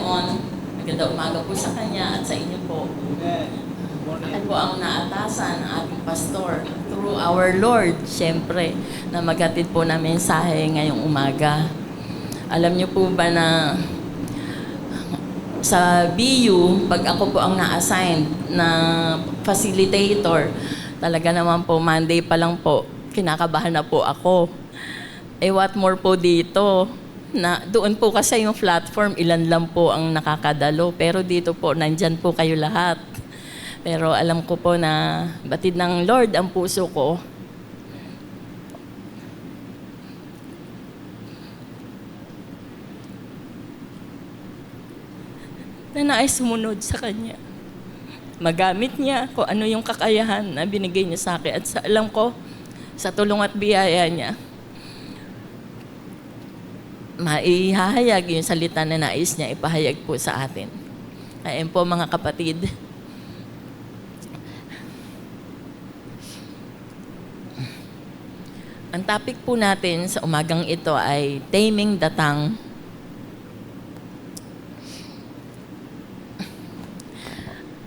Panginoon. Magandang umaga po sa Kanya at sa inyo po. Ako po ang naatasan ng ating pastor through our Lord, siyempre, na maghatid po na mensahe ngayong umaga. Alam niyo po ba na sa BU, pag ako po ang na-assign na facilitator, talaga naman po, Monday pa lang po, kinakabahan na po ako. Eh what more po dito? Na doon po kasi yung platform, ilan lang po ang nakakadalo. Pero dito po, nandyan po kayo lahat. Pero alam ko po na batid ng Lord ang puso ko. Na nais sumunod sa Kanya. Magamit niya kung ano yung kakayahan na binigay niya sa akin. At alam ko, sa tulong at biyaya niya, maihahayag yung salita na nais niya ipahayag po sa atin. Ayun po mga kapatid. Ang topic po natin sa umagang ito ay Taming the Tongue.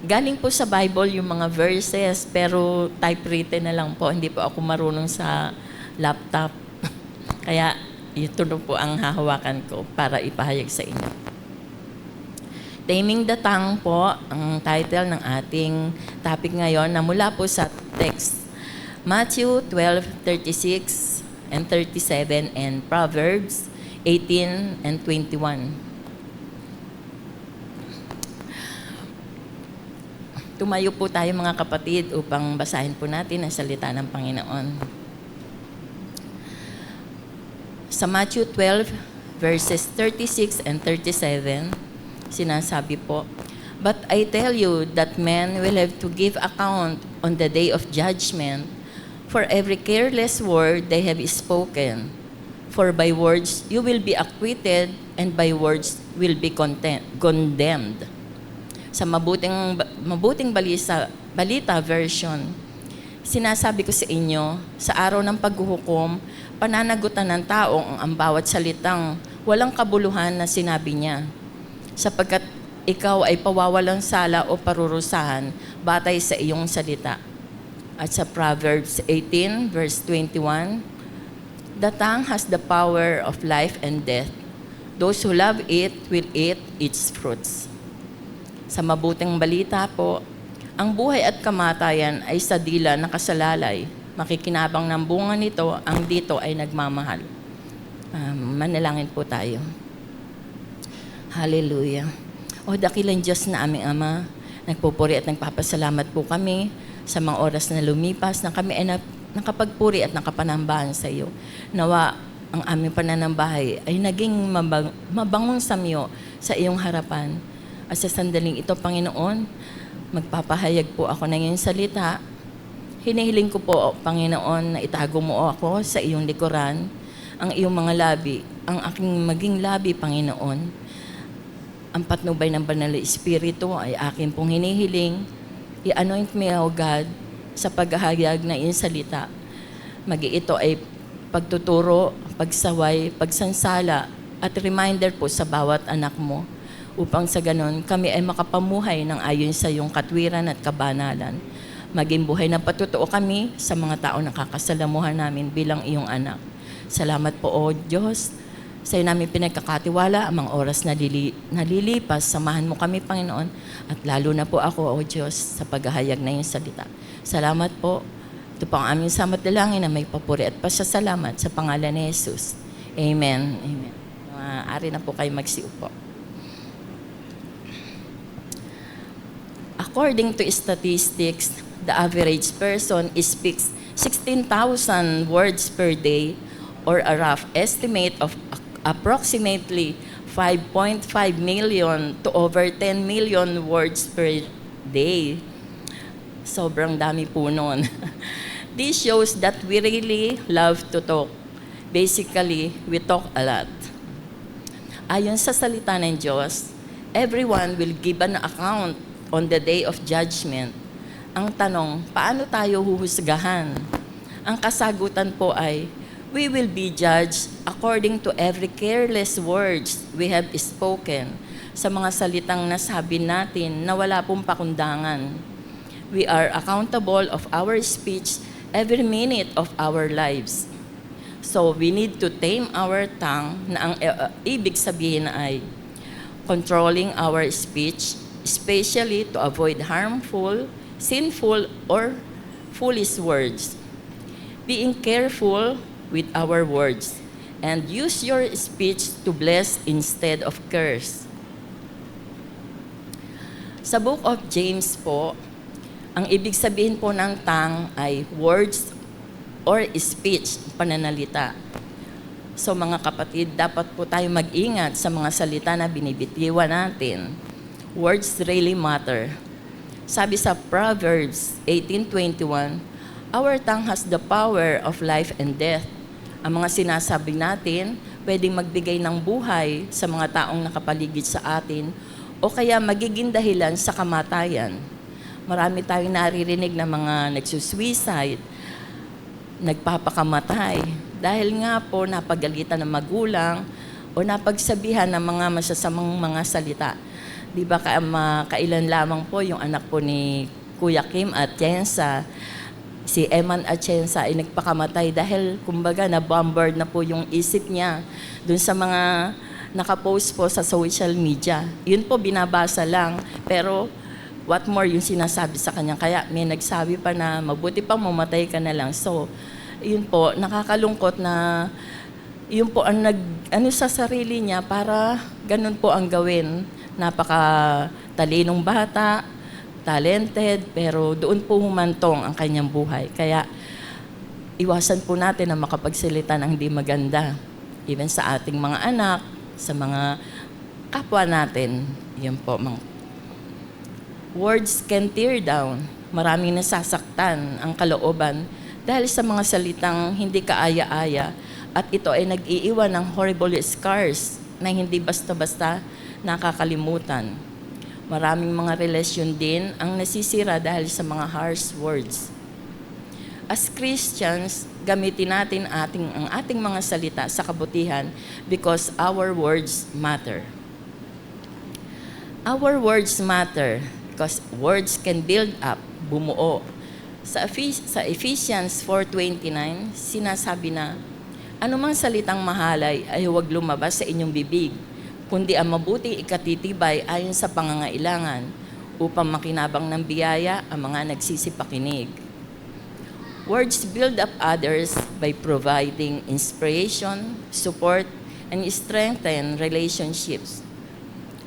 Galing po sa Bible yung mga verses, pero typewritten na lang po. Hindi po ako marunong sa laptop. Kaya ito na po ang hahawakan ko para ipahayag sa inyo. Taming the Tongue po, ang title ng ating topic ngayon na mula po sa text. Matthew 12:36 and 37 and Proverbs 18 and 21. Tumayo po tayo mga kapatid upang basahin po natin ang salita ng Panginoon. Sa Matthew 12, verses 36 and 37, sinasabi po, "But I tell you that men will have to give account on the day of judgment for every careless word they have spoken. For by words you will be acquitted, and by words will be condemned." Sa mabuting balita version, sinasabi ko sa inyo, sa araw ng paghuhukom, pananagutan ng taong ang bawat salitang walang kabuluhan na sinabi niya, sapagkat ikaw ay pawawalang sala o parurusahan batay sa iyong salita. At sa Proverbs 18, verse 21, "The tongue has the power of life and death. Those who love it will eat its fruits." Sa mabuting balita po, ang buhay at kamatayan ay sa dila na kasalalay. Makikinabang ng bunga nito, ang dito ay nagmamahal. Manalangin po tayo. Hallelujah. O dakilang Diyos na aming Ama, nagpupuri at nagpapasalamat po kami sa mga oras na lumipas na kami ay nakapagpuri at nakapanambahan sa iyo. Nawa ang aming pananambahay ay naging mabangong samyo sa iyong harapan. At sa sandaling ito, Panginoon, magpapahayag po ako ng iyong salita. Hinihiling ko po, Panginoon, na itago mo ako sa iyong likuran, ang iyong mga labi, ang aking maging labi, Panginoon. Ang patnubay ng Banal na Espiritu ay akin pong hinihiling. I-anoint me, O God, sa paghahayag na iyong salita. Ito ay pagtuturo, pagsaway, pagsansala, at reminder po sa bawat anak mo, upang sa ganon kami ay makapamuhay ng ayon sa iyong katwiran at kabanalan. Maging buhay na patutuo kami sa mga tao na kakasalamuhan namin bilang iyong anak. Salamat po, O Diyos. Sa iyo namin pinagkakatiwala ang mga oras na nalilipas. Samahan mo kami, Panginoon. At lalo na po ako, O Diyos, sa paghahayag na iyong salita. Salamat po. Ito po ang aming samat-dalangin na may papuri at pasasalamat sa pangalan ni Jesus. Amen. Amen. Maaari na po kayo magsiupo. According to statistics, the average person speaks 16,000 words per day, or a rough estimate of approximately 5.5 million to over 10 million words per day. Sobrang dami po nun. This shows that we really love to talk. Basically, we talk a lot. Ayon sa salita ng Diyos, everyone will give an account on the day of judgment. Ang tanong, paano tayo huhusgahan? Ang kasagutan po ay, We will be judged according to every careless words we have spoken, sa mga salitang nasabi natin na wala pong pakundangan. We are accountable of our speech every minute of our lives. So we need to tame our tongue, na ang ibig sabihin ay controlling our speech, especially to avoid harmful, sinful, or foolish words. Being careful with our words and use your speech to bless instead of curse. Sa Book of James po, ang ibig sabihin po ng tongue ay words or speech, pananalita. So mga kapatid, dapat po tayo mag-ingat sa mga salita na binibitiwan natin. Words really matter. Sabi sa Proverbs 18:21, our tongue has the power of life and death. Ang mga sinasabi natin, pwedeng magbigay ng buhay sa mga taong nakapaligid sa atin o kaya magiging dahilan sa kamatayan. Marami tayong naririnig na mga nagsusuicide, nagpapakamatay, dahil nga po napagalitan ng magulang o napagsabihan ng mga masasamang mga salita. Di ba kailan lamang po yung anak po ni Kuya Kim Atienza, si Eman Atienza ay nagpakamatay dahil kumbaga na-bombard na po yung isip niya dun sa mga nakapost po sa social media. Yun po binabasa lang, pero what more yung sinasabi sa kanya. Kaya may nagsabi pa na mabuti pang mamatay ka na lang. So, yun po, nakakalungkot na yun po ang ano sa sarili niya para ganun po ang gawin. Napaka-talinong bata, talented, pero doon po humantong ang kanyang buhay. Kaya iwasan po natin na makapagsalita ng hindi maganda. Even sa ating mga anak, sa mga kapwa natin. Yun po, words can tear down. Maraming nasasaktan ang kalooban dahil sa mga salitang hindi kaaya-aya at ito ay nag-iiwan ng horrible scars na hindi basta-basta nakakalimutan. Maraming mga relasyon din ang nasisira dahil sa mga harsh words. As Christians, gamitin natin ang ating mga salita sa kabutihan because our words matter. Our words matter because words can build up, bumuo. Sa Ephesians 4:29, sinasabi na, anumang salitang mahalay ay huwag lumabas sa inyong bibig, kundi ang mabuti ikatitibay ayon sa pangangailangan upang makinabang ng biyaya ang mga nagsisipakinig. Words build up others by providing inspiration, support, and strengthen relationships.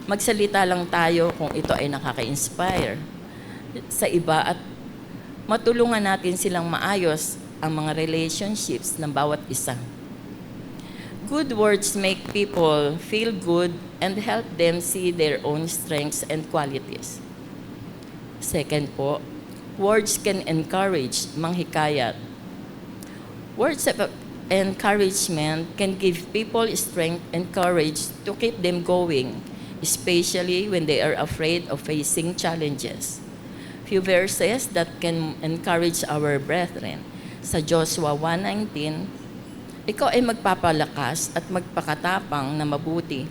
Magsalita lang tayo kung ito ay nakaka-inspire sa iba at matulungan natin silang maayos ang mga relationships ng bawat isa. Good words make people feel good and help them see their own strengths and qualities. Second po, words can encourage, manghikayat. Words of encouragement can give people strength and courage to keep them going, especially when they are afraid of facing challenges. Few verses that can encourage our brethren. Sa Joshua 1:19, ikaw ay magpapalakas at magpakatapang na mabuti.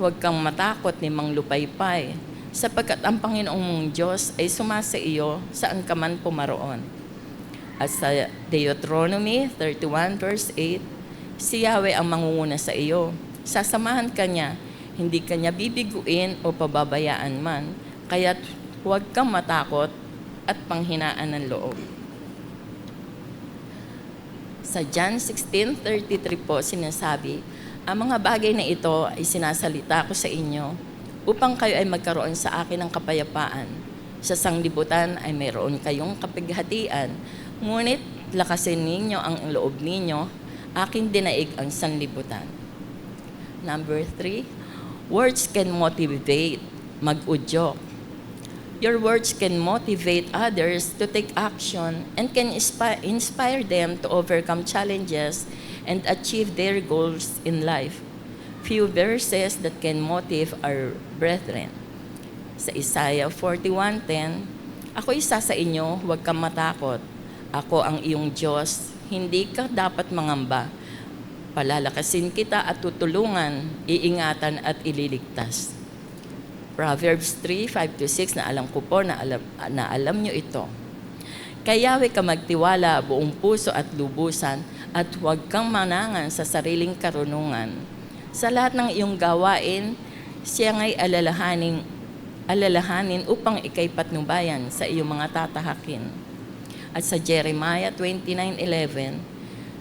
Huwag kang matakot ni Mang Lupaypay, sapagkat ang Panginoong mong Diyos ay sumasa iyo saan ka man pumaroon. At sa Deuteronomy 31 verse 8, si Yahweh ang mangunguna sa iyo. Sasamahan ka niya, hindi ka niya bibiguin o pababayaan man, kaya't huwag kang matakot at panghinaan ng loob. Sa John 16:33 po sinasabi, ang mga bagay na ito ay sinasalita ko sa inyo upang kayo ay magkaroon sa akin ng kapayapaan. Sa sanglibutan ay mayroon kayong kapighatian, ngunit lakasin ninyo ang loob ninyo, aking dinaig ang sanlibutan. Number 3, words can motivate, mag-udyok. Your words can motivate others to take action and can inspire them to overcome challenges and achieve their goals in life. Few verses that can motivate our brethren. Sa Isaiah 41:10, ako isa sa inyo, huwag kang matakot. Ako ang iyong Diyos, hindi ka dapat mangamba. Palalakasin kita at tutulungan, iingatan at ililigtas. Proverbs 3:5-6 na alam ko po na alam nyo ito. Kayawi ka magtiwala buong puso at lubusan at huwag kang manangan sa sariling karunungan. Sa lahat ng iyong gawain, siya nga'y alalahanin upang ikay patnubayan sa iyong mga tatahakin. At sa Jeremiah 29:11,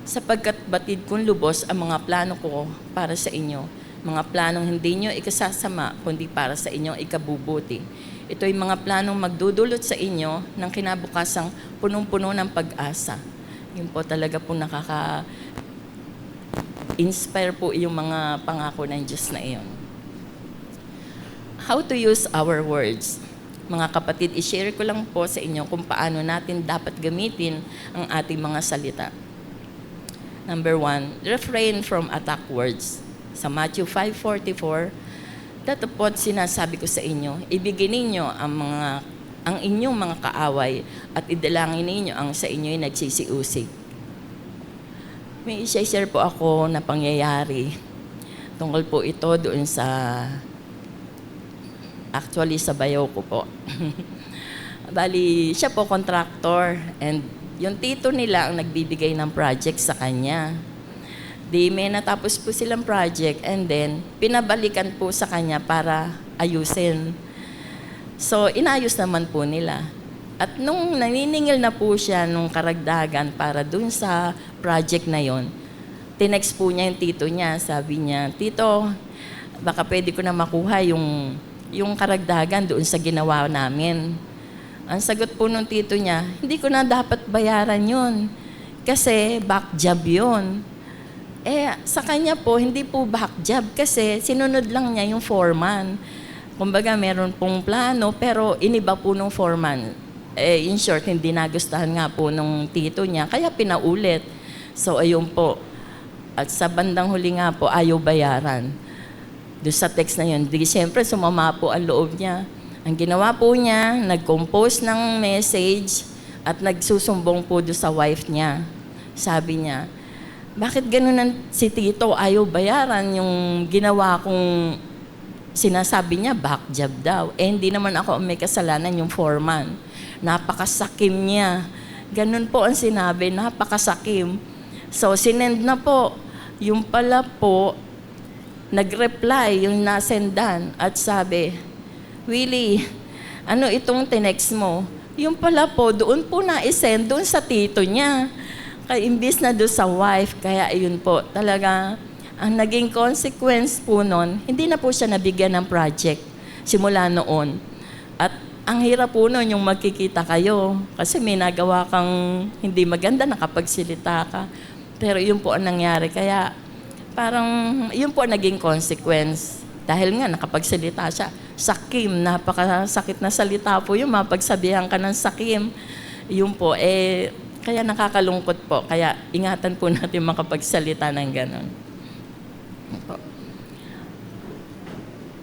sapagkat batid kong lubos ang mga plano ko para sa inyo, mga planong hindi nyo ikasasama, kundi para sa inyong ikabubuti. Ito ay mga planong magdudulot sa inyo ng kinabukasang punong-puno ng pag-asa. Yun po talaga po nakaka-inspire po yung mga pangako ng Diyos na iyon. How to use our words. Mga kapatid, i-share ko lang po sa inyo kung paano natin dapat gamitin ang ating mga salita. Number 1, refrain from attack words. Sa Matthew 5:44, dato po sinasabi ko sa inyo, ibigin ninyo ang inyong mga kaaway at idalangin ninyo ang sa inyo'y nagsisiusig. May i-share po ako na pangyayari. Tungkol po ito doon sa bayaw ko po. Bali, siya po contractor and yung tito nila ang nagbibigay ng project sa kanya. Di may natapos po silang project and then pinabalikan po sa kanya para ayusin. So, inayos naman po nila. At nung naniningil na po siya nung karagdagan para dun sa project na yon, tinext po niya yung tito niya. Sabi niya, Tito, baka pwede ko na makuha yung karagdagan doon sa ginawa namin. Ang sagot po nung tito niya, hindi ko na dapat bayaran yun kasi back job yun. Sa kanya po, hindi po back job kasi sinunod lang niya yung foreman. Kumbaga, meron pong plano pero iniba po nung foreman. In short, hindi nagustuhan nga po nung tito niya, kaya pinaulit. So, ayun po. At sa bandang huli nga po, ayaw bayaran. Doon sa text na yun, siyempre sumama po ang loob niya. Ang ginawa po niya, nag-compose ng message at nagsusumbong po doon sa wife niya. Sabi niya, bakit ganun si Tito ayaw bayaran yung ginawa kong sinasabi niya, back job daw. Hindi naman ako may kasalanan yung foreman. Napakasakim niya. Ganun po ang sinabi, napakasakim. So, sinend na po. Yung pala po, nag-reply yung nasendan at sabi, Willie, ano itong tinext mo? Yung pala po, doon po na-send doon sa tito niya. Kaya imbis na doon sa wife, kaya ayun po, talaga, ang naging consequence po nun, hindi na po siya nabigyan ng project simula noon. At ang hirap po nun yung magkikita kayo kasi may nagawa kang hindi maganda, nakapagsilita ka. Pero yun po ang nangyari. Kaya parang yun po ang naging consequence. Dahil nga nakapagsalita siya, sakim, napakasakit na salita po yung mapagsabihan ka ng sakim. Yun po, kaya nakakalungkot po. Kaya ingatan po natin makapagsalita ng ganon.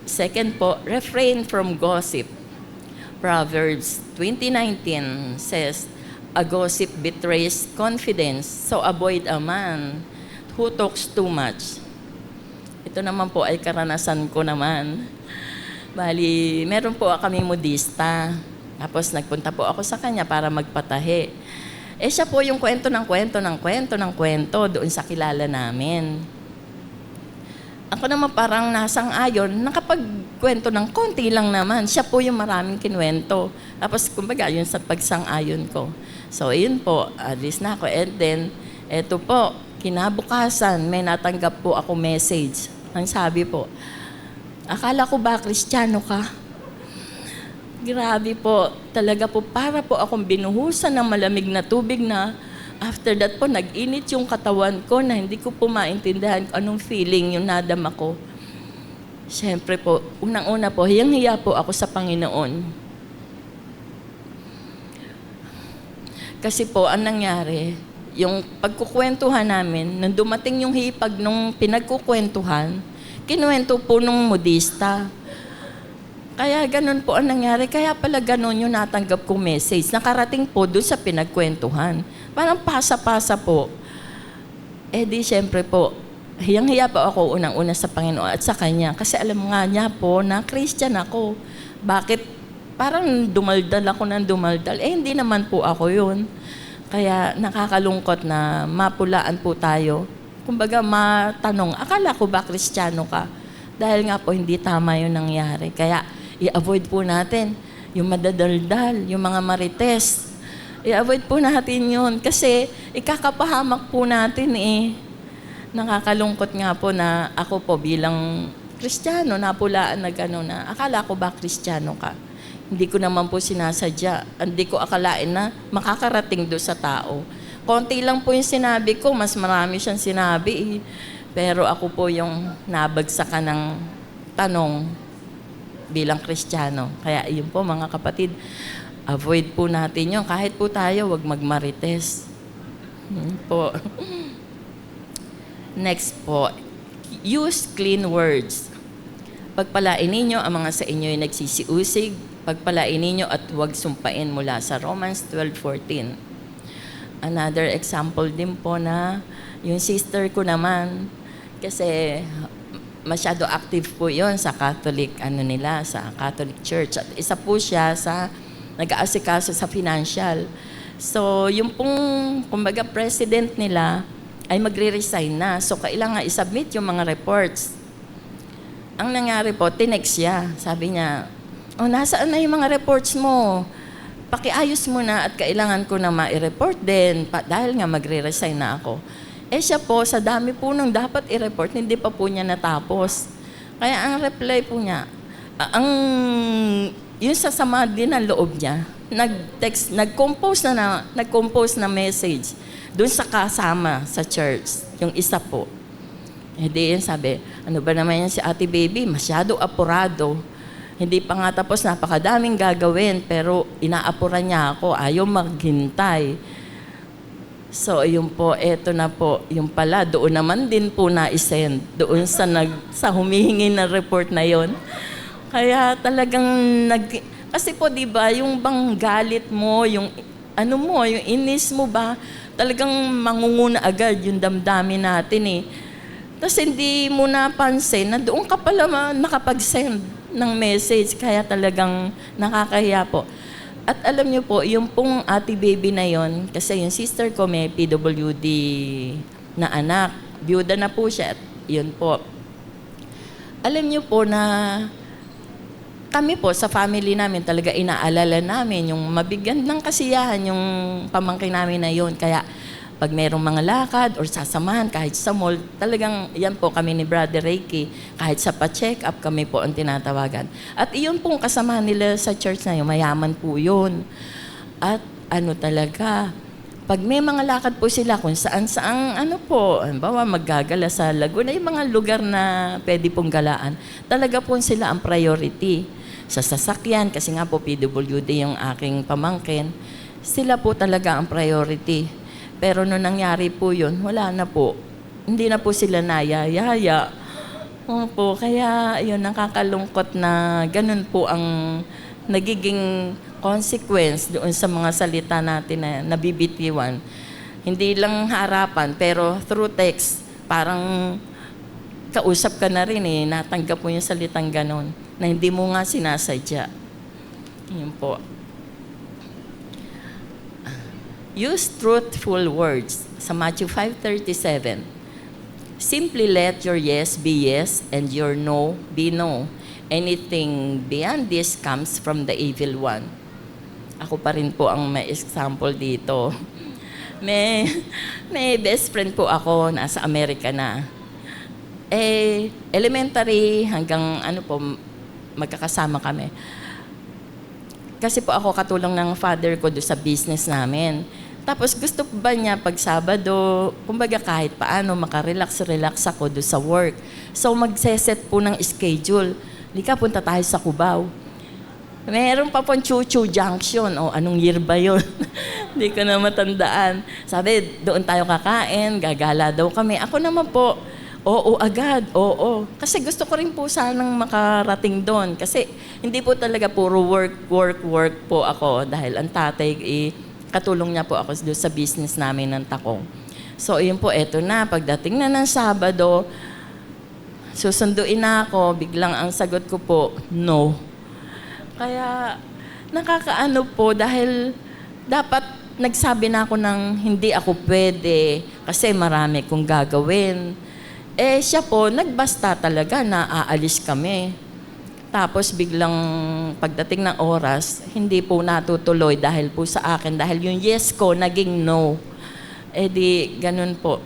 Second po, refrain from gossip. Proverbs 20:19 says, a gossip betrays confidence, so avoid a man who talks too much. Ito naman po ay karanasan ko naman. Bali, meron po kaming modista. Tapos nagpunta po ako sa kanya para magpatahi. Siya po yung kwento doon sa kilala namin. Ako naman parang nasang-ayon, nakapagkwento ng konti lang naman. Siya po yung maraming kinwento. Tapos kumbaga, yun sa pagsang-ayon ko. So, yun po, alis na ako. And then, eto po, kinabukasan, may natanggap po ako message. Ang sabi po, akala ko ba Kristiyano ka? Grabe po, talaga po, para po akong binuhusan ng malamig na tubig na after that po, nag-init yung katawan ko na hindi ko po maintindihan anong feeling yung nadama ko. Siyempre po, unang-una po, hiyang-hiya po ako sa Panginoon. Kasi po, ang nangyari, yung pagkukwentuhan namin, nung dumating yung hipag nung pinagkukwentuhan, kinuwento po nung modista. Kaya ganun po ang nangyari. Kaya pala ganun yung natanggap kong message. Nakarating po doon sa pinagkwentuhan. Parang pasa-pasa po. Di syempre po, hiyang-hiya po ako unang-una sa Panginoon at sa Kanya. Kasi alam nga niya po na Christian ako. Bakit parang dumaldal ako ng dumaldal? Hindi naman po ako yun. Kaya nakakalungkot na mapulaan po tayo. Kumbaga matanong, akala ko ba Kristiyano ka? Dahil nga po hindi tama yung nangyari. Kaya i-avoid po natin yung madadaldal, yung mga marites. I-avoid po natin yun kasi ikakapahamak po natin Nakakalungkot nga po na ako po bilang Kristiyano, napulaan na gano'n na, akala ko ba Kristiyano ka? Hindi ko naman po sinasadya. Hindi ko akalain na makakarating doon sa tao. Konti lang po yung sinabi ko, mas marami siyang sinabi. Pero ako po yung nabagsakan ng tanong bilang Kristiyano. Kaya yun po mga kapatid, avoid po natin yun. Kahit po tayo, wag magmarites. Po. Next po, use clean words. Pagpalain ninyo ang mga sa inyo'y nagsisiusig, pagpalain ninyo at huwag sumpain mula sa Romans 12:14. Another example din po na yung sister ko naman, kasi masyado active po yon sa Catholic, sa Catholic Church. At isa po siya sa nag-aasikaso sa financial. So, yung pong, kumbaga, president nila, ay magre-resign na. So, kailangan i-submit yung mga reports. Ang nangyari po, tinext siya. Sabi niya, nasaan na yung mga reports mo? Pakiayos mo na at kailangan ko na ma-report din dahil nga magre-resign na ako. Siya po, sa dami po nung dapat i-report, hindi pa po niya natapos. Kaya ang reply po niya, yung sasama din ang loob niya, nag-compose na message doon sa kasama sa church, yung isa po. Hindi yun sabi, ano ba naman yan si Ate Baby, masyado apurado. Hindi pa nga tapos, napakadaming gagawin, pero inaapuran niya ako, ayaw maghintay. So, yun po, eto na po, yung pala, doon naman din po na-send, doon sa humihingi ng report na yon. Kaya talagang, kasi po, di ba, yung bang galit mo, yung yung inis mo ba, talagang mangunguna agad yung damdamin natin Tapos hindi mo napansin na doon ka pala nakapag-send ng message, kaya talagang nakakahiya po. At alam niyo po, yung pong Ate Baby na yon, kasi yung sister ko may PWD na anak, byuda na po siya, at yun po. Alam niyo po na kami po sa family namin talaga inaalala namin yung mabigyan ng kasiyahan yung pamangkin namin na yun. Kaya pag mayroong mga lakad or sasamahan kahit sa mall, talagang yan po kami ni Brother Reiki. Kahit sa pa-check up kami po ang tinatawagan. At iyon pong kasamahan nila sa church na yun, mayaman po yun. At talaga, pag may mga lakad po sila kung saan-saang halimbawa maggagala sa Laguna, yung mga lugar na pwede pong galaan, talaga po sila ang priority. Sa sasakyan, kasi nga po PWD yung aking pamangkin, sila po talaga ang priority. Pero nung nangyari po yun, wala na po. Hindi na po sila nayayaya. Opo, kaya yun, nakakalungkot na ganun po ang nagiging consequence doon sa mga salita natin na nabibitiwan. Hindi lang harapan, pero through text, parang kausap ka na rin natanggap mo yung salitang ganon, na hindi mo nga sinasadya. Yun po. Use truthful words. Sa Matthew 5:37, simply let your yes be yes and your no be no. Anything beyond this comes from the evil one. Ako pa rin po ang may example dito. May best friend po ako, nasa Amerika na. Elementary hanggang magkakasama kami. Kasi po ako katulong ng father ko doon sa business namin. Tapos gusto ba niya pag Sabado, kumbaga kahit paano makarelax-relax ako doon sa work. So magseset po ng schedule. Lika, punta tayo sa Cubao. Meron pa pong Chuchu Junction. Anong year ba yun? Hindi ko na matandaan. Sabi, doon tayo kakain, gagala daw kami. Ako naman po, oo agad, oo. Kasi gusto ko rin po sanang makarating doon. Kasi hindi po talaga puro work po ako. Dahil ang tatay, katulong niya po ako doon sa business namin ng Takong. So, yun po, eto na. Pagdating na ng Sabado, susunduin na ako. Biglang ang sagot ko po, no. Kaya, nakakaano po dahil dapat nagsabi na ako ng hindi ako pwede kasi marami kong gagawin. Siya po, nagbasta talaga na aalis kami. Tapos biglang pagdating ng oras, hindi po natutuloy dahil po sa akin. Dahil yung yes ko, naging no. Di, ganun po.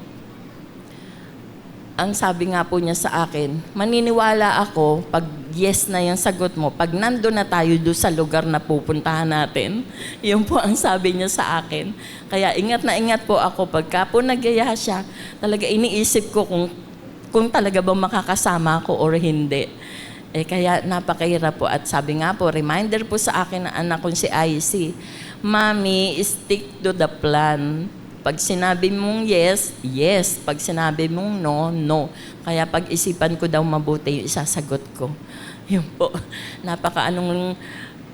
Ang sabi nga po niya sa akin, maniniwala ako pag yes na yung sagot mo, pag nandun na tayo doon sa lugar na pupuntahan natin, yun po ang sabi niya sa akin. Kaya ingat na ingat po ako. Pagka po nagyaya siya, talaga iniisip ko kung talaga ba makakasama ako or hindi. Kaya napakahirap po. At sabi nga po, reminder po sa akin ng anak kong si IC, Mami, stick to the plan. Pag sinabi mong yes, yes. Pag sinabi mong no, no. Kaya pag-isipan ko daw mabuti yung isasagot ko. Yun po.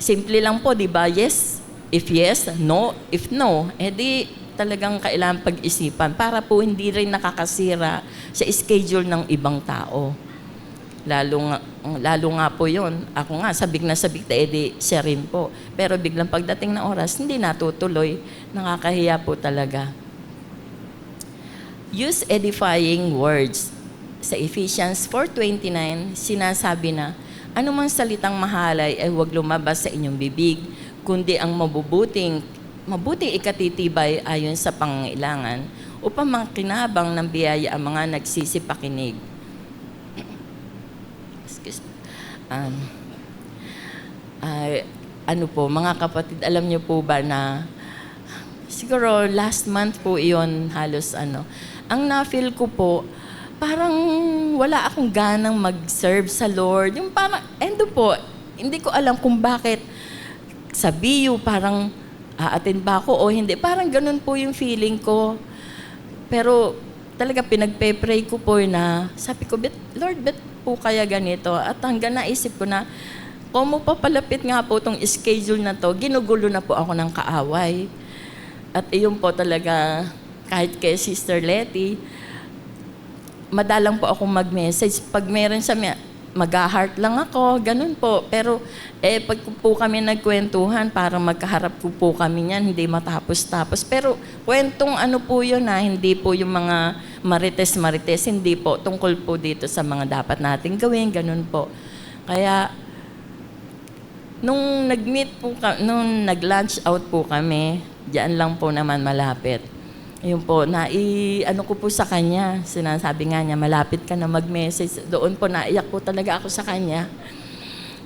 Simple lang po, di ba? Yes, if yes, no, if no. Di talagang kailangan pag-isipan para po hindi rin nakakasira sa schedule ng ibang tao. Lalo nga po yun. Ako nga, sabik na edi siya rin po. Pero biglang pagdating ng oras, hindi natutuloy. Nakakahiya po talaga. Use edifying words. Sa Ephesians 4:29, sinasabi na, anumang salitang mahalay ay huwag lumabas sa inyong bibig, kundi ang mabuting ikatitibay ayon sa pangangailangan, upang makinabang ng biyaya ang mga nagsisipakinig. Mga kapatid, alam niyo po ba na siguro last month po iyon halos ang na-feel ko po, parang wala akong ganang mag-serve sa Lord. Yung parang, po, hindi ko alam kung bakit sa BU parang aattend ba ako o hindi. Parang ganun po yung feeling ko. Pero talaga pinagpe-pray ko po na sabi ko, Lord, po kaya ganito? At hanggang naisip ko na, kung mo papalapit nga po itong schedule na to, ginugulo na po ako ng kaaway. At iyon po talaga, kahit kay Sister Letty, madalang po akong mag-message. Pag meron sa mag-heart lang ako, ganun po. Pero pag po kami nagkwentuhan, parang magkaharap po kami niyan, hindi matapos-tapos. Pero kwentong po yun hindi po yung mga marites-marites, hindi po. Tungkol po dito sa mga dapat nating gawin, ganun po. Kaya, nung nag-lunch out po kami, diyan lang po naman malapit. Ayun po, ko po sa kanya, sinasabi nga niya, malapit ka na mag-message. Doon po, naiyak po talaga ako sa kanya.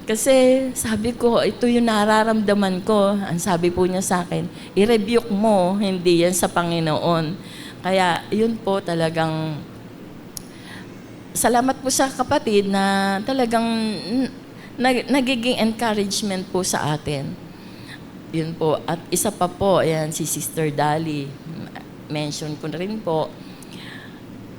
Kasi sabi ko, ito yung nararamdaman ko. Ang sabi po niya sa akin, i-rebuke mo, hindi yan sa Panginoon. Kaya yun po talagang, salamat po sa kapatid na talagang nagiging encouragement po sa atin. Yun po. At isa pa po, ayan, si Sister Dali. Mention ko na rin po.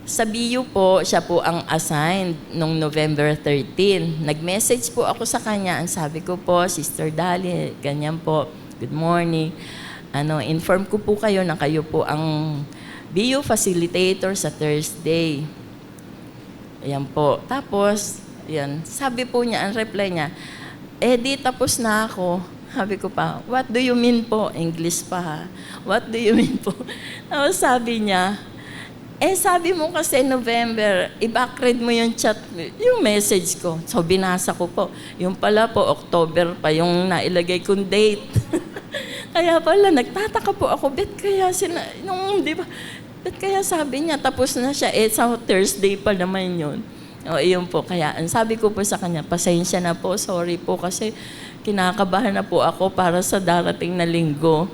Sa BU po, siya po ang assigned nung November 13. Nag-message po ako sa kanya. Ang sabi ko po, Sister Dali, ganyan po, good morning. Inform ko po kayo na kayo po ang BU facilitator sa Thursday. Ayan po. Tapos, yan, sabi po niya, ang reply niya, di tapos na ako. Sabi ko pa, what do you mean po? English pa ha. What do you mean po? Tapos sabi niya, sabi mo kasi November, i-backread mo yung chat, yung message ko. So binasa ko po. Yung pala po, October pa yung nailagay kong date. Kaya pala, nagtataka po ako, bet kaya di ba? Bet kaya sabi niya, tapos na siya, sa Thursday pa naman yun. Iyon po. Kaya ang sabi ko po sa kanya, pasensya na po, sorry po kasi kinakabahan na po ako para sa darating na linggo.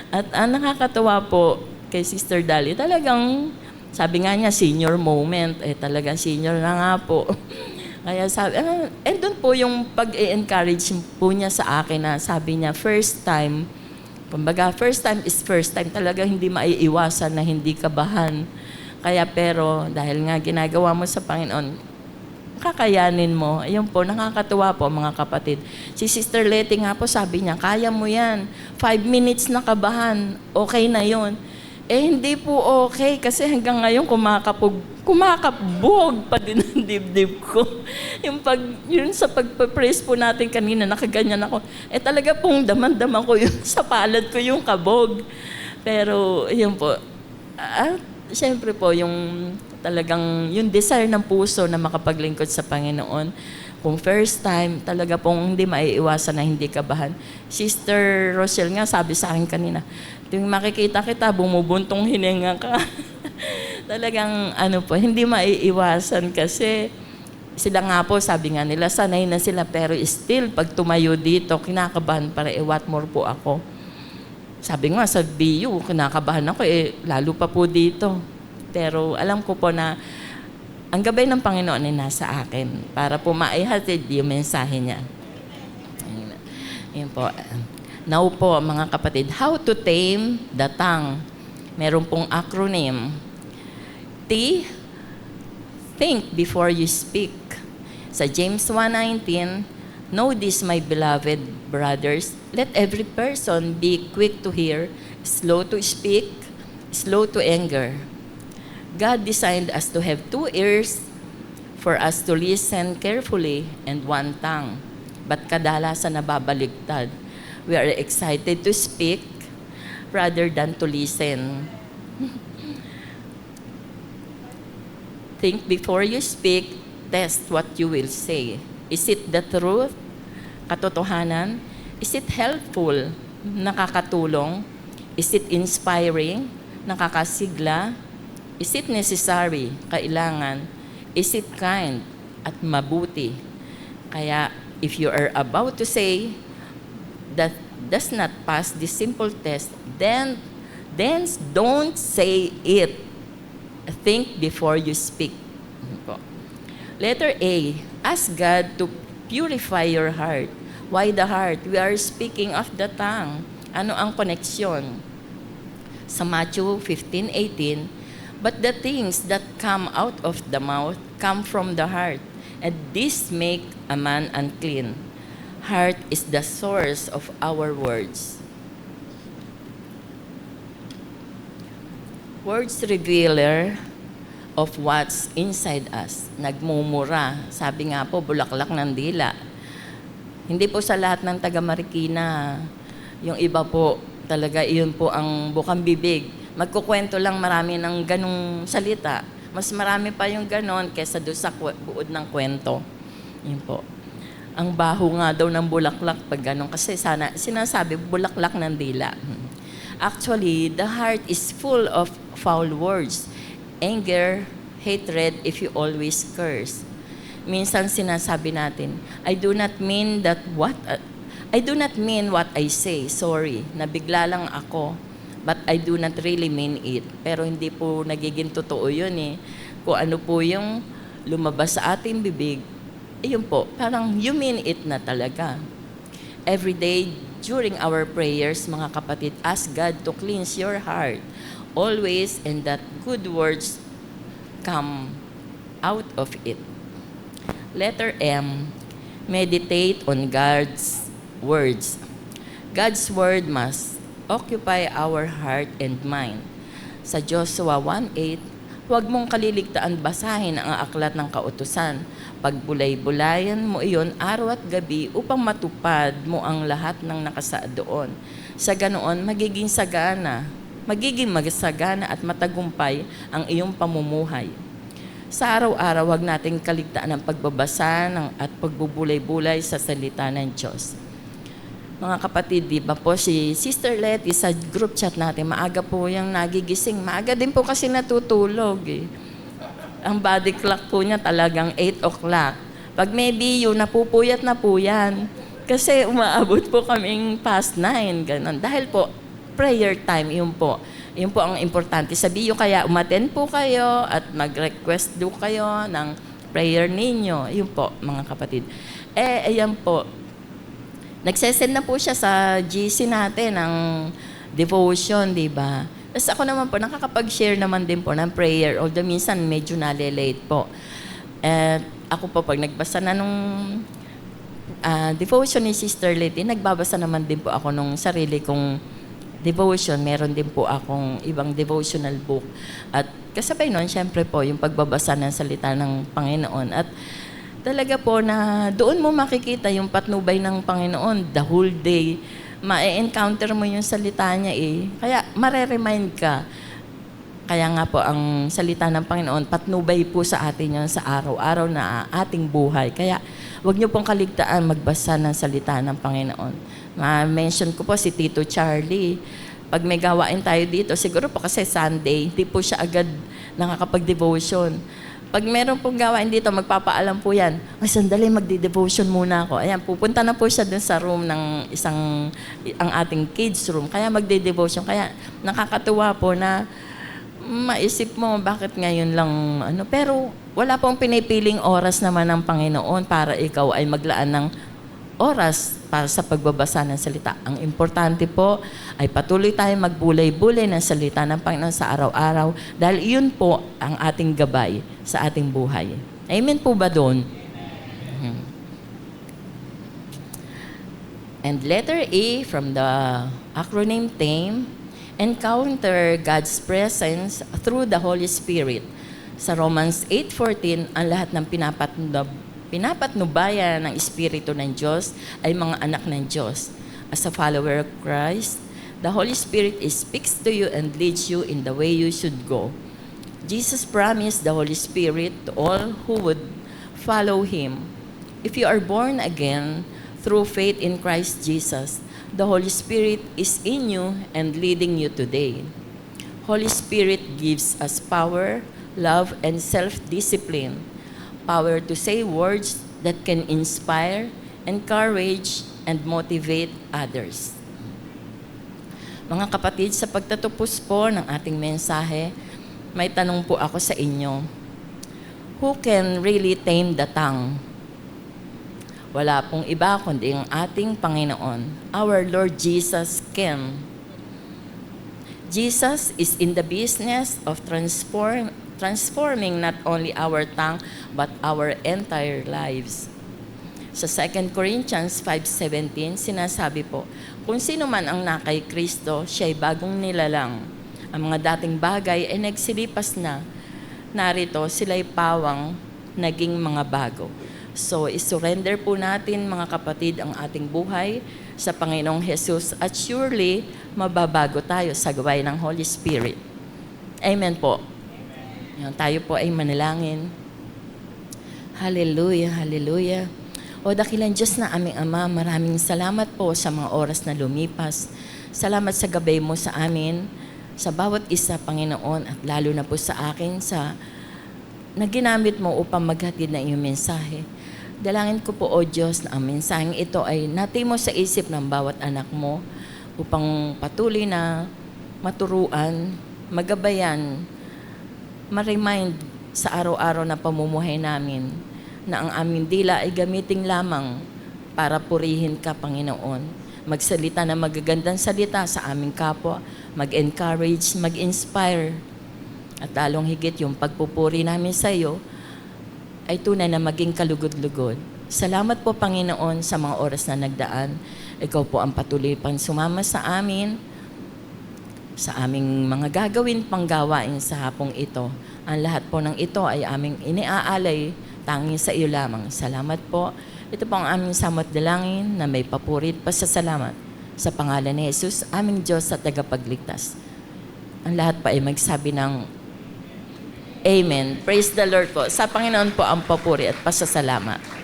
At nakakatawa po kay Sister Dali, talagang sabi nga niya, senior moment. Talagang senior na nga po. Kaya sabi, doon po yung pag-encourage po niya sa akin na sabi niya, first time, kumbaga, first time is first time. Talaga hindi maiiwasan na hindi kabahan. Kaya pero, dahil nga ginagawa mo sa Panginoon, kakayanin mo. Ayun po, nakakatuwa po mga kapatid. Si Sister Letty nga po, sabi niya, kaya mo yan. 5 minutes na kabahan, okay na yon. Hindi po okay kasi hanggang ngayon kumakabog pa din ang dibdib ko. Yun sa pagpa-praise po natin kanina, nakaganyan ako. Talaga pong daman-daman ko yung sa palad ko yung kabog. Pero yun po, siyempre po yung talagang yung desire ng puso na makapaglingkod sa Panginoon. Kung first time, talaga pong hindi maiiwasan na hindi kabahan. Sister Rochelle nga sabi sa akin kanina, tuwing makikita kita, bumubuntong hininga ka. Talagang hindi maiiwasan kasi sila nga po, sabi nga nila, sanay na sila pero still, pag tumayo dito, kinakabahan para what more po ako. Sabi nga sa BU, kinakabahan ako lalo pa po dito. Pero alam ko po na ang gabay ng Panginoon ay nasa akin para po maihatid yung mensahe niya. Ayun po. Now po, mga kapatid, how to tame the tongue. Meron pong acronym. T, think before you speak. Sa James 1:19, know this, my beloved brothers, let every person be quick to hear, slow to speak, slow to anger. God designed us to have 2 ears for us to listen carefully and 1 tongue. But kadalasan nababaligtad. We are excited to speak rather than to listen. Think before you speak, test what you will say. Is it the truth? Katotohanan? Is it helpful? Nakakatulong? Is it inspiring? Nakakasigla? Is it necessary? Kailangan? Is it kind? At mabuti? Kaya, if you are about to say that does not pass this simple test, then don't say it. Think before you speak. Letter A, ask God to purify your heart. Why the heart? We are speaking of the tongue. Ano ang koneksyon? Sa Matthew 15:18, but the things that come out of the mouth come from the heart, and this make a man unclean. Heart is the source of our words. Words revealer of what's inside us. Nagmumura. Sabi nga po, bulaklak ng dila. Hindi po sa lahat ng taga Marikina. Yung iba po, talaga iyon po ang bukang bibig. Magkukwento lang marami ng ganong salita. Mas marami pa yung ganon kesa doon sa buod ng kwento. Yun po. Ang baho nga daw ng bulaklak pag ganon. Kasi sinasabi, bulaklak ng dila. Actually, the heart is full of foul words. Anger, hatred, if you always curse. Minsan sinasabi natin, I do not mean what I say. Sorry, nabigla lang ako. But I do not really mean it. Pero hindi po nagiging totoo yun eh. Kung ano po yung lumabas sa ating bibig, yun po, parang you mean it na talaga. Every day, during our prayers, mga kapatid, ask God to cleanse your heart. Always, and that good words come out of it. Letter M, meditate on God's words. God's word must occupy our heart and mind. Sa Joshua 1:8, huwag mong kaliligtaan basahin ang aklat ng kautusan. Pagbulay-bulayan mo iyon araw at gabi upang matupad mo ang lahat ng nakasaad doon. Sa ganoon, magiging magsagana at matagumpay ang iyong pamumuhay. Sa araw-araw, huwag nating kaligtaan ang pagbabasa at pagbubulay-bulay sa salita ng Diyos. Mga kapatid, di ba po si Sister Letty sa group chat natin, maaga po yung nagigising. Maaga din po kasi natutulog eh. Ang body clock po niya talagang 8 o'clock. Pag may BU, napupuyat na po yan. Kasi umaabot po kaming past 9, ganun. Dahil po, prayer time, yun po. Yun po ang importante sa BU. Kaya umattend po kayo at mag-request do kayo ng prayer ninyo. Yun po, mga kapatid. Ayan po. Nagsesend na po siya sa GC natin ng devotion, di ba? Tapos ako naman po, nakakapag-share naman din po ng prayer, although minsan medyo nalilate po. Ako po, pag nagbasa na nung devotion ni Sister Letty, nagbabasa naman din po ako nung sarili kong devotion, meron din po akong ibang devotional book. At kasabay nun, syempre po, yung pagbabasa ng salita ng Panginoon. At talaga po na doon mo makikita yung patnubay ng Panginoon the whole day. Ma-encounter mo yung salita niya eh. Kaya mareremind ka. Kaya nga po ang salita ng Panginoon, patnubay po sa atin yun sa araw-araw na ating buhay. Kaya huwag niyo pong kaligtaan magbasa ng salita ng Panginoon. Ma-mention ko po si Tito Charlie. Pag may gawain tayo dito, siguro po kasi Sunday, hindi po siya agad nakakapag-devotion. Pag meron pong gawain dito, magpapaalam po yan, ay sandali, magdi-devotion muna ako. Ayan, pupunta na po siya dun sa room ng ang ating kids room. Kaya magdi-devotion. Kaya nakakatuwa po na maisip mo, bakit ngayon lang, pero wala pong pinipiling oras naman ng Panginoon para ikaw ay maglaan ng oras para sa pagbabasa ng salita. Ang importante po ay patuloy tayong magbulay-bulay ng salita ng Panginoon sa araw-araw dahil iyon po ang ating gabay sa ating buhay. Amen po ba doon? And letter A from the acronym TAME, encounter God's presence through the Holy Spirit. Sa Romans 8:14, ang lahat ng pinapatnubayan ng Espiritu ng Diyos ay mga anak ng Diyos. As a follower of Christ, the Holy Spirit speaks to you and leads you in the way you should go. Jesus promised the Holy Spirit to all who would follow Him. If you are born again through faith in Christ Jesus, the Holy Spirit is in you and leading you today. Holy Spirit gives us power, love, and self-discipline. Power to say words that can inspire, encourage, and motivate others. Mga kapatid, sa pagtatapos po ng ating mensahe, may tanong po ako sa inyo. Who can really tame the tongue? Wala pong iba kundi ang ating Panginoon. Our Lord Jesus can. Jesus is in the business of transforming not only our tongue but our entire lives. Sa 2 Corinthians 5:17, sinasabi po, kung sino man ang nakay Kristo, siya ay bagong nilalang. Ang mga dating bagay ay nagsilipas na. Narito, sila'y pawang naging mga bago. So, isurrender po natin, mga kapatid, ang ating buhay sa Panginoong Jesus at surely, mababago tayo sa gawain ng Holy Spirit. Amen po. Amen. Tayo po ay manalangin. Hallelujah, hallelujah. O dakilang Diyos na aming Ama, maraming salamat po sa mga oras na lumipas. Salamat sa gabay mo sa amin, sa bawat isa, Panginoon, at lalo na po sa akin, na ginamit mo upang maghatid na iyong mensahe. Dalangin ko po, O Diyos, na ang mensaheng ito ay natin mo sa isip ng bawat anak mo upang patuloy na maturuan, magabayan, ma-remind sa araw-araw na pamumuhay namin na ang aming dila ay gamitin lamang para purihin ka, Panginoon. Magsalita na magagandang salita sa aming kapwa, mag-encourage, mag-inspire, at lalong higit yung pagpupuri namin sa iyo ay tunay na maging kalugod-lugod. Salamat po, Panginoon, sa mga oras na nagdaan. Ikaw po ang patuloy pang sumama sa amin, sa aming mga gagawin pang gawain sa hapong ito. Ang lahat po ng ito ay aming iniaalay tanging sa iyo lamang. Salamat po. Ito po ang aming samot dalangin na may papurit pa sa salamat. Sa pangalan ni Jesus, aming Diyos at tagapagligtas. Ang lahat pa ay magsabi ng Amen. Praise the Lord po. Sa Panginoon po ang papuri at pasasalamat.